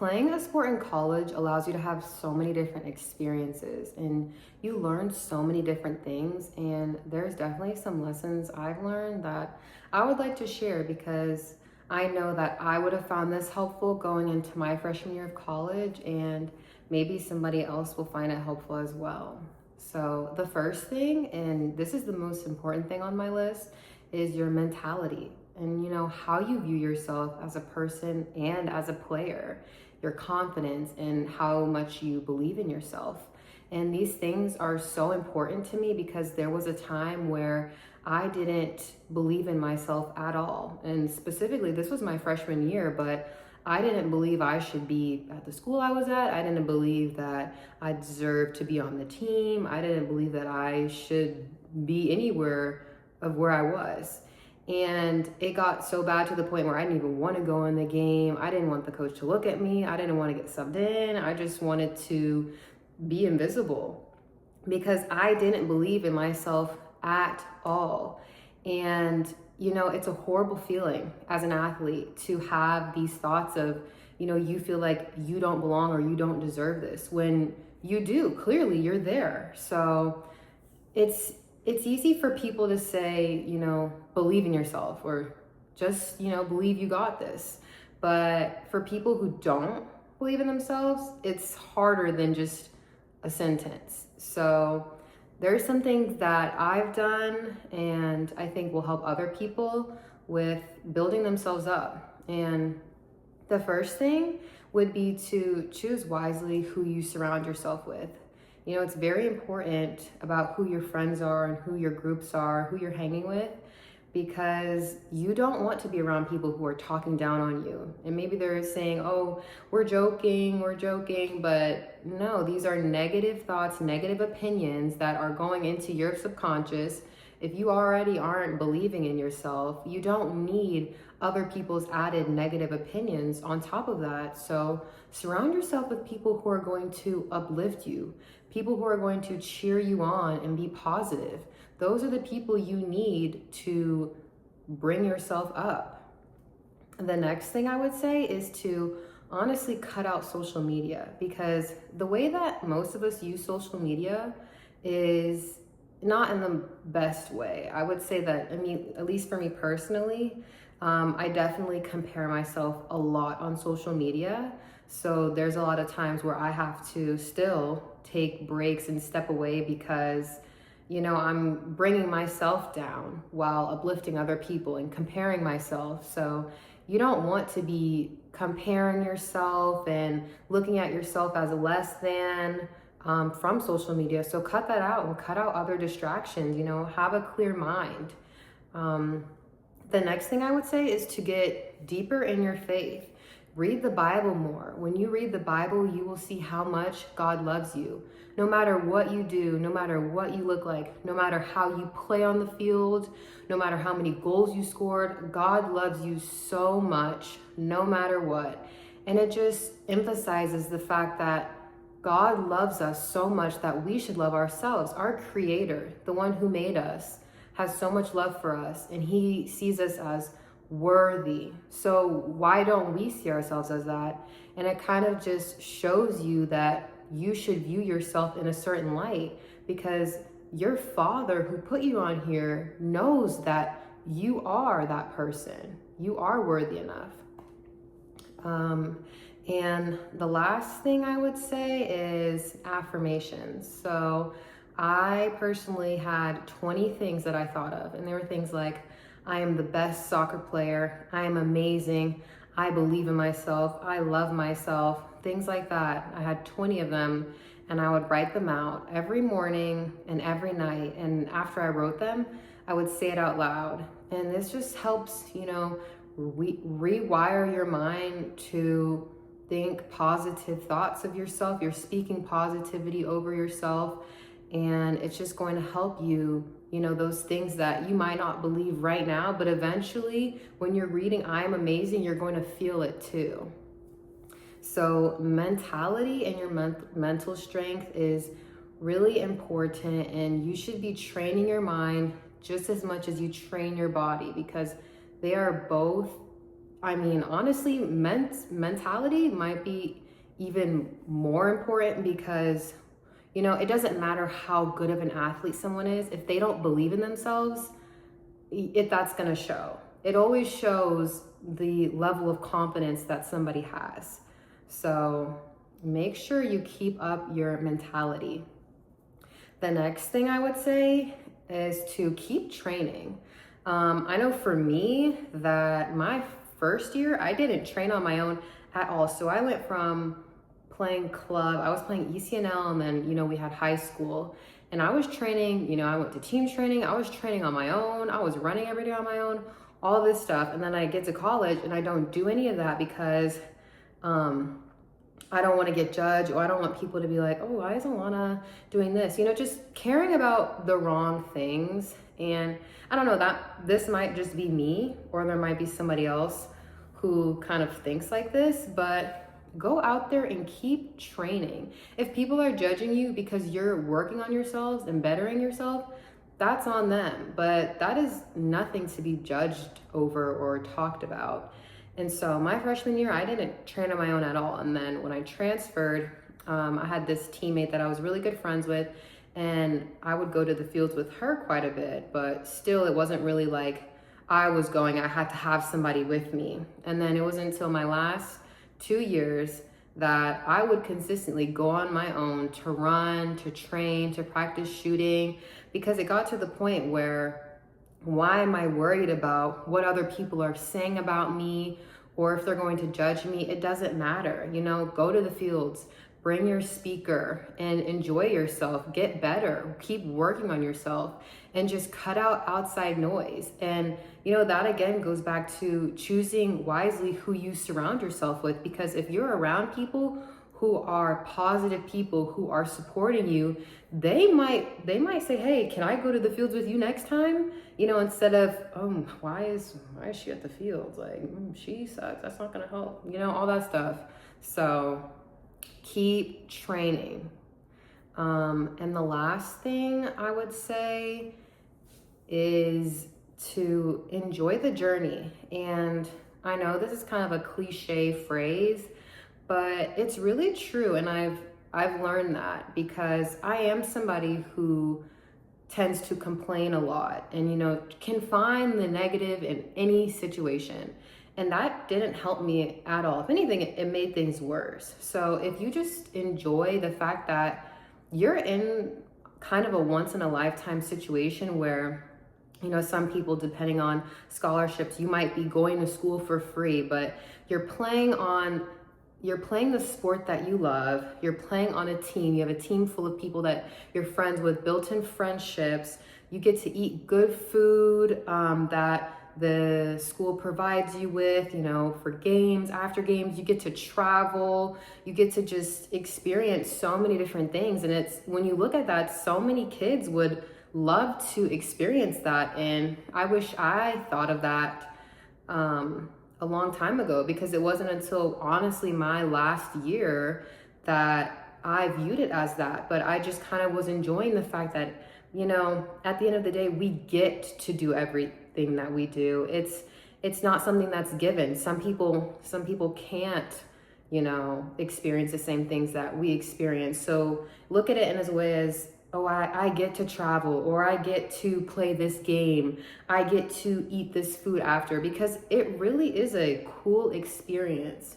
Playing a sport in college allows you to have so many different experiences and you learn so many different things. And there's definitely some lessons I've learned that I would like to share because I know that I would have found this helpful going into my freshman year of college, and maybe somebody else will find it helpful as well. So, the first thing, and this is the most important thing on my list, is your mentality and how you view yourself as a person and as a player, your confidence and how much you believe in yourself. And these things are so important to me because there was a time where I didn't believe in myself at all. And specifically, this was my freshman year, but I didn't believe I should be at the school I was at. I didn't believe that I deserved to be on the team. I didn't believe that I should be anywhere of where I was. And it got so bad to the point where I didn't even want to go in the game. I didn't want the coach to look at me. I didn't want to get subbed in. I just wanted to be invisible because I didn't believe in myself at all. And, it's a horrible feeling as an athlete to have these thoughts of, you feel like you don't belong or you don't deserve this when you do. Clearly, you're there. So it's easy for people to say, believe in yourself or just, believe you got this. But for people who don't believe in themselves, it's harder than just a sentence. So there's some things that I've done and I think will help other people with building themselves up. And the first thing would be to choose wisely who you surround yourself with. It's very important about who your friends are and who your groups are, who you're hanging with, because you don't want to be around people who are talking down on you. And maybe they're saying, oh, we're joking, but no, these are negative thoughts, negative opinions that are going into your subconscious. If you already aren't believing in yourself, you don't need other people's added negative opinions on top of that. So surround yourself with people who are going to uplift you, people who are going to cheer you on and be positive. Those are the people you need to bring yourself up. The next thing I would say is to honestly cut out social media, because the way that most of us use social media is not in the best way. I would say that, at least for me personally, I definitely compare myself a lot on social media. So there's a lot of times where I have to still take breaks and step away because I'm bringing myself down while uplifting other people and comparing myself. So you don't want to be comparing yourself and looking at yourself as a less than from social media. So cut that out and cut out other distractions, have a clear mind. The next thing I would say is to get deeper in your faith. Read the Bible more. When you read the Bible, you will see how much God loves you. No matter what you do, no matter what you look like, no matter how you play on the field, no matter how many goals you scored, God loves you so much, no matter what. And it just emphasizes the fact that God loves us so much that we should love ourselves. Our Creator, the one who made us, has so much love for us, and He sees us as worthy. So why don't we see ourselves as that? And it kind of just shows you that you should view yourself in a certain light, because your Father who put you on here knows that you are that person. You are worthy enough. And the last thing I would say is affirmations. So I personally had 20 things that I thought of, and there were things like, I am the best soccer player, I am amazing, I believe in myself, I love myself, things like that. I had 20 of them, and I would write them out every morning and every night. And after I wrote them, I would say it out loud. And this just helps, rewire your mind to think positive thoughts of yourself. You're speaking positivity over yourself, and it's just going to help you, those things that you might not believe right now, but eventually when you're reading I am amazing, you're going to feel it too. So mentality and your mental strength is really important, and you should be training your mind just as much as you train your body, because they are both I mean, honestly, mentality might be even more important because, it doesn't matter how good of an athlete someone is. If they don't believe in themselves, that's going to show. It always shows the level of confidence that somebody has. So make sure you keep up your mentality. The next thing I would say is to keep training. I know for me that my first year, I didn't train on my own at all. So I went from playing club, I was playing ECNL, and then, we had high school. And I was training, I went to team training, I was training on my own, I was running every day on my own, all this stuff. And then I get to college and I don't do any of that because I don't want to get judged, or I don't want people to be like, oh, why isn't Lana doing this? Just caring about the wrong things. And I don't know, that this might just be me, or there might be somebody else who kind of thinks like this, but go out there and keep training. If people are judging you because you're working on yourselves and bettering yourself, that's on them. But that is nothing to be judged over or talked about. And so my freshman year, I didn't train on my own at all. And then when I transferred, I had this teammate that I was really good friends with, and I would go to the fields with her quite a bit, but still it wasn't really like I was going, I had to have somebody with me. And then it wasn't until my last 2 years that I would consistently go on my own to run, to train, to practice shooting, because it got to the point where, why am I worried about what other people are saying about me, or if they're going to judge me? It doesn't matter. Go to the fields, bring your speaker, and enjoy yourself. Get better, keep working on yourself, and just cut out outside noise. And that again goes back to choosing wisely who you surround yourself with, because if you're around people who are positive, people who are supporting you, they might say, hey, can I go to the fields with you next time? Instead of, why is she at the fields? Like, she sucks, that's not gonna help, all that stuff. So keep training. And the last thing I would say is to enjoy the journey. And I know this is kind of a cliche phrase, but it's really true. And I've learned that because I am somebody who tends to complain a lot and, can find the negative in any situation. And that didn't help me at all. If anything, it made things worse. So if you just enjoy the fact that you're in kind of a once in a lifetime situation where, some people, depending on scholarships, you might be going to school for free, but you're playing the sport that you love. You're playing on a team. You have a team full of people that you're friends with, built-in friendships. You get to eat good food that the school provides you with, for games, after games. You get to travel. You get to just experience so many different things. And it's, when you look at that, so many kids would love to experience that. And I wish I thought of that a long time ago, because it wasn't until honestly my last year that I viewed it as that. But I just kind of was enjoying the fact that, at the end of the day, we get to do everything that we do. It's not something that's given. Some people can't, experience the same things that we experience. So look at it in as a way as, oh, I get to travel, or I get to play this game, I get to eat this food after, because it really is a cool experience.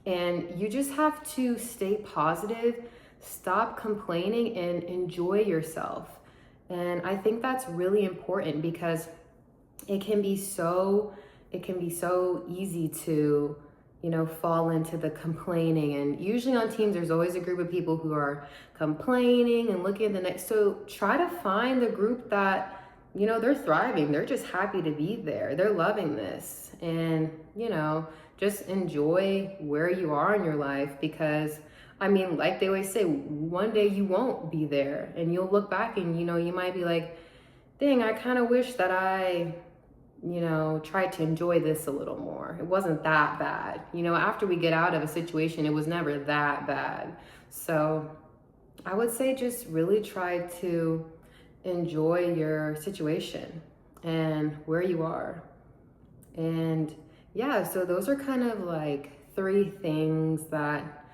And you just have to stay positive, stop complaining, and enjoy yourself. And I think that's really important, because it can be so easy to, fall into the complaining. And usually on teams, there's always a group of people who are complaining and looking at the next. So try to find the group that, they're thriving. They're just happy to be there. They're loving this. And, just enjoy where you are in your life, because like they always say, one day you won't be there, and you'll look back and, you might be like, dang, I kind of wish that I, tried to enjoy this a little more. It wasn't that bad. After we get out of a situation, it was never that bad. So I would say just really try to enjoy your situation and where you are, and yeah, so those are kind of like three things that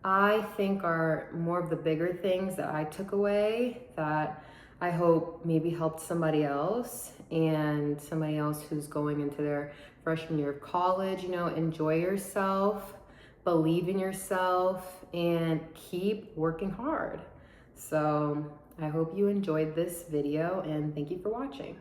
I think are more of the bigger things that I took away that I hope maybe helped somebody else, and somebody else who's going into their freshman year of college. Enjoy yourself, believe in yourself, and keep working hard. So I hope you enjoyed this video, and thank you for watching.